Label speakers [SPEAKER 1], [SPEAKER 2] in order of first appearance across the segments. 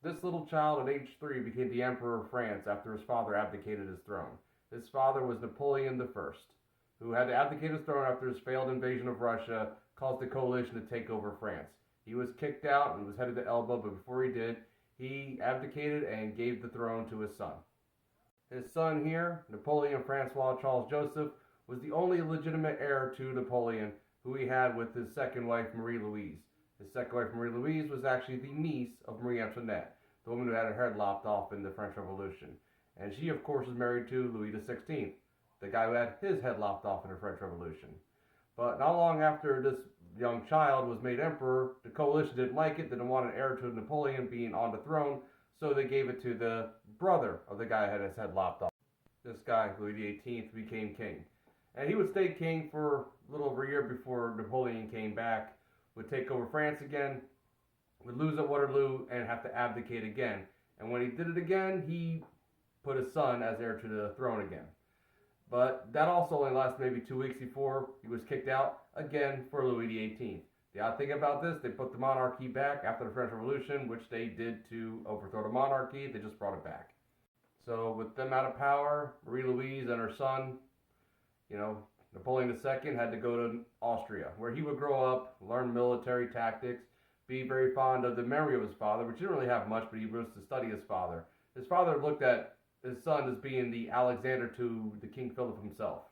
[SPEAKER 1] This little child at age 3 became the Emperor of France after his father abdicated his throne. His father was Napoleon I, who had to abdicate his throne after his failed invasion of Russia caused the coalition to take over France. He was kicked out and was headed to Elba, but before he did, he abdicated and gave the throne to his son. His son here, Napoleon Francois Charles Joseph, was the only legitimate heir to Napoleon, who he had with his second wife, Marie Louise. His second wife, Marie Louise, was actually the niece of Marie Antoinette, the woman who had her head lopped off in the French Revolution. And she, of course, was married to Louis XVI, the guy who had his head lopped off in the French Revolution. But not long after this young child was made emperor, the coalition didn't like it, didn't want an heir to Napoleon being on the throne, so they gave it to the brother of the guy who had his head lopped off. This guy, Louis XVIII, became king. And he would stay king for a little over a year before Napoleon came back, would take over France again, would lose at Waterloo, and have to abdicate again. And when he did it again, he put his son as heir to the throne again. But that also only lasted maybe 2 weeks before he was kicked out again for Louis XVIII. The odd thing about this, they put the monarchy back after the French Revolution, which they did to overthrow the monarchy. They just brought it back. So with them out of power, Marie Louise and her son, Napoleon II had to go to Austria, where he would grow up, learn military tactics, be very fond of the memory of his father, which didn't really have much, but he was to study his father. His father looked at his son as being the Alexander to the King Philip himself.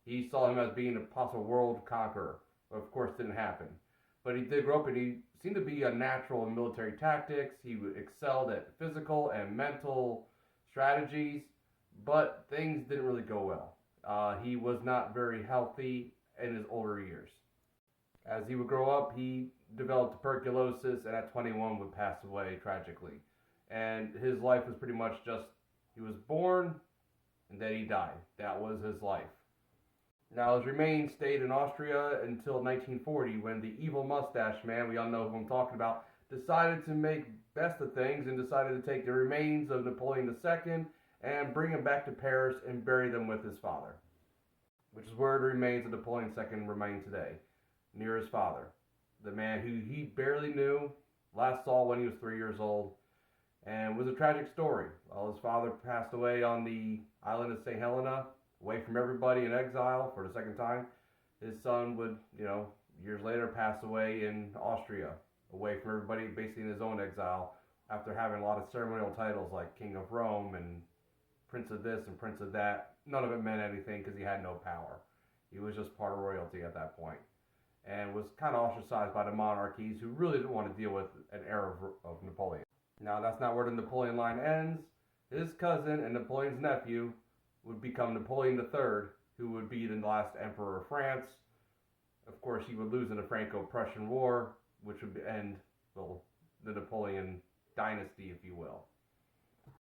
[SPEAKER 1] He saw him as being a possible world conqueror, but of course didn't happen. But he did grow up, and he seemed to be a natural in military tactics. He excelled at physical and mental strategies, but things didn't really go well. He was not very healthy in his older years. As he would grow up, he developed tuberculosis, and at 21 would pass away tragically. And his life was pretty much just, he was born, and then he died. That was his life. Now, his remains stayed in Austria until 1940, when the evil mustache man, we all know who I'm talking about, decided to make best of things and decided to take the remains of Napoleon II and bring them back to Paris and bury them with his father, which is where the remains of Napoleon II remain today, near his father, the man who he barely knew, last saw when he was 3 years old, and it was a tragic story. Well, his father passed away on the island of St. Helena, away from everybody in exile for the second time. His son would, years later pass away in Austria, away from everybody, basically in his own exile, after having a lot of ceremonial titles like King of Rome and Prince of this and Prince of that. None of it meant anything because he had no power. He was just part of royalty at that point, and was kind of ostracized by the monarchies who really didn't want to deal with an heir of Napoleon. Now, that's not where the Napoleon line ends. His cousin and Napoleon's nephew would become Napoleon III, who would be the last emperor of France. Of course, he would lose in the Franco-Prussian War, which would end, the Napoleon dynasty, if you will.